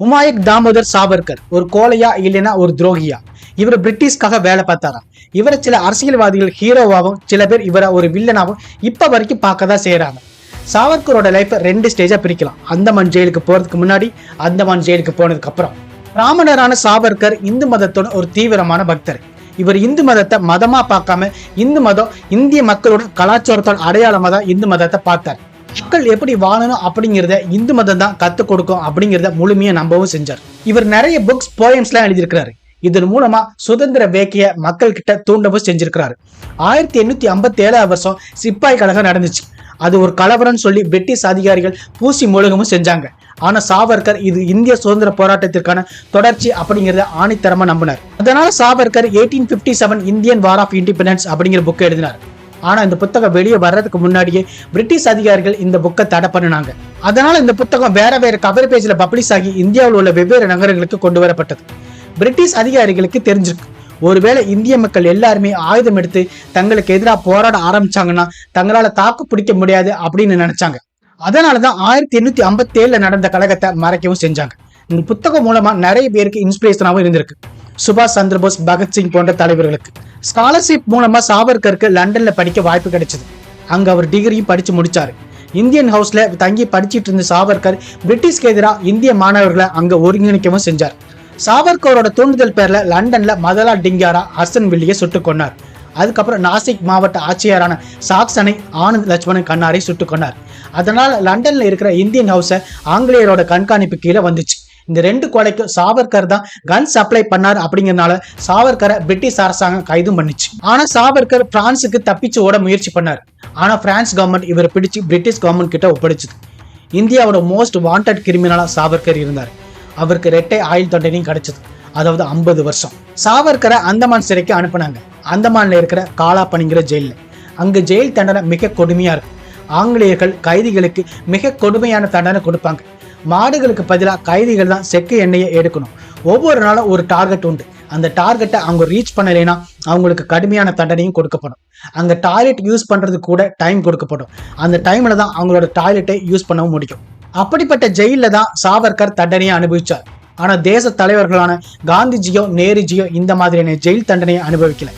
உமாயக் தாமோதர் சாவர்கர் ஒரு கோலையா இல்லைன்னா ஒரு துரோகியா? இவர் பிரிட்டிஷ்காக வேலை பார்த்தாரா? இவரை சில அரசியல்வாதிகள் ஹீரோவாகவும் சில பேர் இவரை ஒரு வில்லனாகவும் இப்ப வரைக்கும் பார்க்கதான் செய்யறாங்க. சாவர்கரோட லைஃப் ரெண்டு ஸ்டேஜா பிரிக்கலாம். அந்தமான் ஜெயிலுக்கு போறதுக்கு முன்னாடி, அந்தமான் ஜெயிலுக்கு போனதுக்கு அப்புறம். பிராமணரான சாவர்கர் இந்து மதத்தோட ஒரு தீவிரமான பக்தர். இவர் இந்து மதத்தை மதமா பார்க்காம இந்து மதம் இந்திய மக்களோட கலாச்சாரத்தோட அடையாளமா தான் இந்து மதத்தை பார்த்தார். மக்கள் எப்படி வாழணும் அப்படிங்கிறத இந்து மதம் தான் கத்துக் கொடுக்கும் அப்படிங்கிறத முழுமையா நம்பவும் செஞ்சார். இவர் நிறைய புக்ஸ், போயம்ஸ் எல்லாம் எழுதியிருக்கிறாரு. இதன் மூலமா சுதந்திர வேக்கைய மக்கள் கிட்ட தூண்டவும் செஞ்சிருக்கிறாரு. 1857 வருஷம் சிப்பாய் கழகம் நடந்துச்சு. அது ஒரு கலவரம் சொல்லி பிரிட்டிஷ் அதிகாரிகள் பூசி முழுகவும் செஞ்சாங்க. ஆனா சாவர்கர் இது இந்திய சுதந்திர போராட்டத்திற்கான தொடர்ச்சி அப்படிங்கறத ஆணித்தரமா நம்பினார். அதனால Savarkar 1857 Indian war of independence அப்படிங்கிற புக் எழுதினார். ஆனா இந்த புத்தகம் வெளியே வர்றதுக்கு முன்னாடியே பிரிட்டிஷ் அதிகாரிகள் இந்த புக்கை தடை பண்ணினாங்க. அதனால இந்த புத்தகம் வேற வேற கவர் பேஜ்ல பப்ளிஷ் ஆகி இந்தியாவில் உள்ள வெவ்வேறு நகரங்களுக்கு கொண்டு வரப்பட்டது. பிரிட்டிஷ் அதிகாரிகளுக்கு தெரிஞ்சிருக்கு, ஒருவேளை இந்திய மக்கள் எல்லாருமே ஆயுதம் எடுத்து தங்களுக்கு எதிராக போராட ஆரம்பிச்சாங்கன்னா தங்களால தாக்கு பிடிக்க முடியாது அப்படின்னு நினைச்சாங்க. அதனாலதான் 1857 நடந்த கழகத்தை மறைக்கவும் செஞ்சாங்க. இந்த புத்தகம் மூலமா நிறைய பேருக்கு இன்ஸ்பிரேஷனாவும் இருந்திருக்கு. சுபாஷ் சந்திரபோஸ், பகத்சிங் போன்ற தலைவர்களுக்கு. ஸ்காலர்ஷிப் மூலமா சாவர்கருக்கு லண்டன்ல படிக்க வாய்ப்பு கிடைச்சது. அங்க அவர் டிகிரியும் படிச்சு முடிச்சாரு. இந்தியன் ஹவுஸ்ல தங்கி படிச்சிட்டு இருந்த சாவர்கர் பிரிட்டிஷ்க்கு எதிராக இந்திய மாணவர்களை அங்க ஒருங்கிணைக்கவும் செஞ்சார். சாவர்கரோட தூண்டுதல் பேர்ல லண்டன்ல மதலா டிங்காரா ஹசன் வில்லியை சுட்டுக் கொண்டார். அதுக்கப்புறம் நாசிக் மாவட்ட ஆட்சியரான சாக்சனை ஆனந்த் லட்சுமணன் கண்ணாரை சுட்டுக் கொண்டார். அதனால லண்டன்ல இருக்கிற இந்தியன் ஹவுஸ ஆங்கிலேயரோட கண்காணிப்பு கீழே வந்துச்சு. இந்த ரெண்டு கொலைக்கும் சாவர்கர் தான் கன் சப்ளை பண்ணார். அப்படிங்கறதுனால சாவர்கரை பிரிட்டிஷ் அரசாங்கம் கைதும் பண்ணிச்சு. ஆனா சாவர்கர் பிரான்ஸுக்கு தப்பிச்சு ஓட முயற்சி பண்ணார். ஆனா பிரான்ஸ் கவர்மெண்ட் இவரை பிடிச்சு பிரிட்டிஷ் கவர்மெண்ட் கிட்ட ஒப்படைச்சது. இந்தியாவோட மோஸ்ட் வாண்டட் கிரிமினலா சாவர்கர் இருந்தார். அவருக்கு இரட்டை ஆயுள் தண்டனையும் கிடைச்சது, அதாவது 50 வருஷம். சாவர்கரை அந்தமான் சிறைக்கு அனுப்புனாங்க. அந்தமான்ல இருக்கிற காலாப்பனிங்கிற ஜெயில. அங்க ஜெயில் தண்டனை மிக கொடுமையா இருக்கும். ஆங்கிலேயர்கள் கைதிகளுக்கு மிக கொடுமையான தண்டனை கொடுப்பாங்க. மாடுகளுக்கு பதிலாக கைதிகள் தான் செக்கு எண்ணெயை எடுக்கணும். ஒவ்வொரு நாளும் ஒரு டார்கெட் உண்டு. அந்த டார்கெட்டை அவங்க ரீச் பண்ணலைன்னா அவங்களுக்கு கடுமையான தண்டனையும் கொடுக்கப்படும். அங்க டாய்லெட் யூஸ் பண்றது கூட டைம் கொடுக்கப்படும். அந்த டைம்ல தான் அவங்களோட டாய்லெட்டை யூஸ் பண்ணவும் முடியும். அப்படிப்பட்ட ஜெயில தான் சாவர்கர் தண்டனையை அனுபவிச்சார். ஆனா தேச தலைவர்களான காந்திஜியோ நேருஜியோ இந்த மாதிரியான ஜெயில் தண்டனையை அனுபவிக்கல.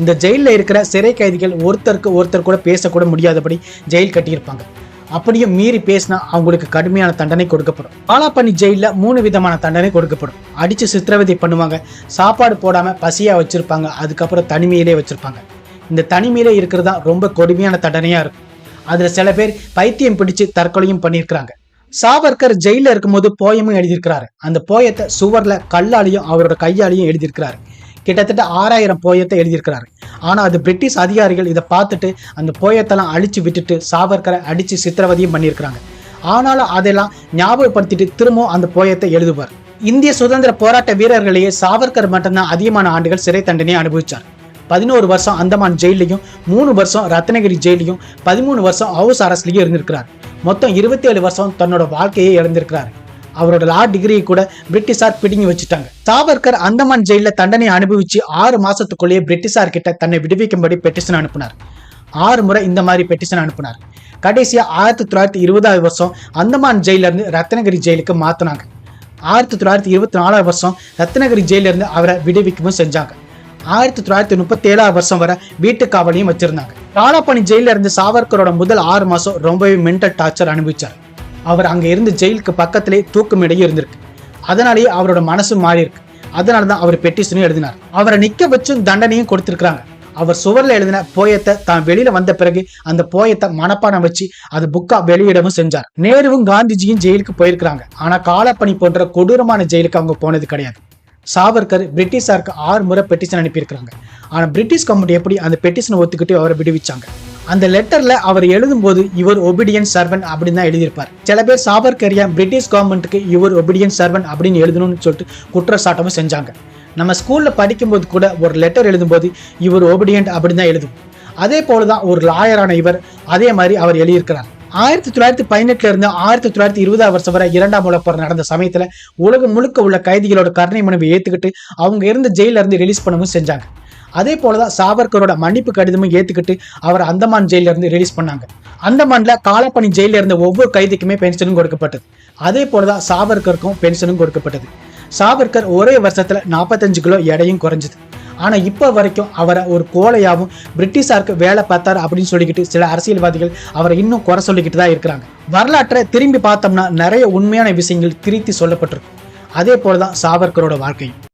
இந்த ஜெயில இருக்கிற சிறை கைதிகள் ஒருத்தருக்கு ஒருத்தர் கூட பேசக்கூட முடியாதபடி ஜெயில் கட்டியிருப்பாங்க. அப்படியே மீறி பேசினா அவங்களுக்கு கடுமையான தண்டனை கொடுக்கப்படும். காலாப்பனி ஜெயில 3 விதமான தண்டனை கொடுக்கப்படும். அடிச்சு சித்திரவதை பண்ணுவாங்க, சாப்பாடு போடாம பசியா வச்சிருப்பாங்க, அதுக்கப்புறம் தனிமையிலே வச்சிருப்பாங்க. இந்த தனிமையிலே இருக்கிறது தான் ரொம்ப கொடுமையான தண்டனையா இருக்கும். அதுல சில பேர் பைத்தியம் பிடிச்சு தற்கொலையும் பண்ணியிருக்கிறாங்க. சாவர்கர் ஜெயில இருக்கும்போது போயமும் எழுதியிருக்கிறாரு. அந்த போயத்தை சுவர்ல கல்லாலையும் அவரோட கையாலையும் எழுதியிருக்கிறாரு. கிட்டத்தட்ட 6000 போயத்தை எழுதியிருக்கிறாரு. ஆனா அது பிரிட்டிஷ் அதிகாரிகள் இதை பார்த்துட்டு அந்த போயத்தெல்லாம் அழிச்சு விட்டுட்டு சாவர்கரை அடிச்சு சித்திரவதையும் பண்ணியிருக்கிறாங்க. ஆனாலும் அதெல்லாம் ஞாபகப்படுத்திட்டு திரும்பவும் அந்த போயத்தை எழுதுவார். இந்திய சுதந்திர போராட்ட வீரர்களையே சாவர்கர் மட்டும்தான் அதிகமான ஆண்டுகள் சிறை தண்டனையை அனுபவிச்சார். 11 வருஷம் அந்தமான் ஜெயிலையும், 3 வருஷம் ரத்னகிரி ஜெயிலையும், 13 வருஷம் ஹவுஸ் அரஸ்ட்லயும் இருந்திருக்கிறார். மொத்தம் 27 வருஷம் தன்னோட வாழ்க்கையை இழந்திருக்கிறார். அவரோட லா டிகிரியை கூட பிரிட்டிஷார் பிடுங்கி வச்சுட்டாங்க. சாவர்கர் அந்தமான் ஜெயில தண்டனை அனுபவிச்சு 6 மாசத்துக்குள்ளேயே பிரிட்டிஷார் கிட்ட தன்னை விடுவிக்கும்படி பெட்டிஷன் அனுப்பினார். 6 முறை இந்த மாதிரி பெட்டிஷன் அனுப்பினார். கடைசியா 1920 வருஷம் அந்தமான் ஜெயில இருந்து ரத்னகிரி ஜெயிலுக்கு மாத்தினாங்க. 1924 வருஷம் ரத்னகிரி ஜெயில இருந்து அவரை விடுவிக்கவும் செஞ்சாங்க. 1937 வருஷம் வரை வீட்டு காவலையும் வச்சிருந்தாங்க. காலாப்பனி ஜெயில இருந்து சாவர்கரோட முதல் 6 மாசம் ரொம்பவே மென்டல் டார்ச்சர் அனுபவிச்சார். அவர் அங்க இருந்து ஜெயிலுக்கு பக்கத்திலே தூக்குமேடையும் இருந்திருக்கு. அதனாலேயே அவரோட மனசு மாறி இருக்கு. அதனாலதான் அவர் பெட்டிஷனும் எழுதினார். அவரை நிக்க வச்சும் தண்டனையும் கொடுத்திருக்கிறாங்க. அவர் சுவர்ல எழுதின போயத்தை தான் வெளியில வந்த பிறகு அந்த போயத்தை மனப்பாடம் வச்சு அது புக்கா வெளியிடவும் செஞ்சார். நேருவும் காந்திஜியும் ஜெயிலுக்கு போயிருக்கிறாங்க. ஆனா காலாப்பனி போன்ற கொடூரமான ஜெயிலுக்கு அவங்க போனது கிடையாது. சாவர்கர் பிரிட்டிஷாருக்கு 6 முறை பெட்டிஷன் அனுப்பியிருக்கிறாங்க. ஆனா பிரிட்டிஷ் கவர்மெண்ட் எப்படி அந்த பெட்டிஷனை ஒத்துக்கிட்டு அவரை விடுவிச்சாங்க. அந்த லெட்டர்ல அவர் எழுதும் போது இவர் ஒபீடியன்ட் சர்வன்ட் அப்படின்னு தான் எழுதியிருப்பார். சில பேர் சாவர்கரியா பிரிட்டிஷ் கவர்மெண்ட்டுக்கு இவர் ஒபீடியன்ட் சர்வன்ட் அப்படின்னு எழுதணும்னு சொல்லிட்டு குற்றச்சாட்டமும் செஞ்சாங்க. நம்ம ஸ்கூல்ல படிக்கும்போது கூட ஒரு லெட்டர் எழுதும் போது இவர் ஒபீடியன்ட் அப்படின்னு தான் எழுதும். அதே போலதான் ஒரு லாயரான இவர் அதே மாதிரி அவர் எழுதியிருக்கிறார். 1918 இருந்து 1920 வருஷம் வரை 2ஆம் உலகப் போர் நடந்த சமயத்துல உலகம் முழுக்க உள்ள கைதிகளோட கருணை மனுவை ஏத்துக்கிட்டு அவங்க இருந்த ஜெயில இருந்து ரிலீஸ் பண்ணவும் செஞ்சாங்க. அதே போலதான் சாவர்கரோட மன்னிப்பு கடிதமும் ஏத்துக்கிட்டு அவர் அந்தமான் ஜெயில இருந்து ரிலீஸ் பண்ணாங்க. அந்தமான்ல காலப்பணி ஜெயில இருந்த ஒவ்வொரு கைதிக்குமே பென்ஷனும் கொடுக்கப்பட்டது. அதே போலதான் சாவர்கருக்கும் பென்ஷனும் கொடுக்கப்பட்டது. சாவர்கர் ஒரே வருஷத்துல 45 கிலோ எடையும் குறைஞ்சது. ஆனா இப்ப வரைக்கும் அவரை ஒரு கோழையாவும் பிரிட்டிஷாருக்கு வேலை பார்த்தாரு அப்படின்னு சொல்லிக்கிட்டு சில அரசியல்வாதிகள் அவரை இன்னும் குறை சொல்லிக்கிட்டு தான் இருக்கிறாங்க. வரலாற்றை திரும்பி பார்த்தோம்னா நிறைய உண்மையான விஷயங்கள் திருத்தி சொல்லப்பட்டிருக்கும். அதே போலதான் சாவர்கரோட வாழ்க்கை.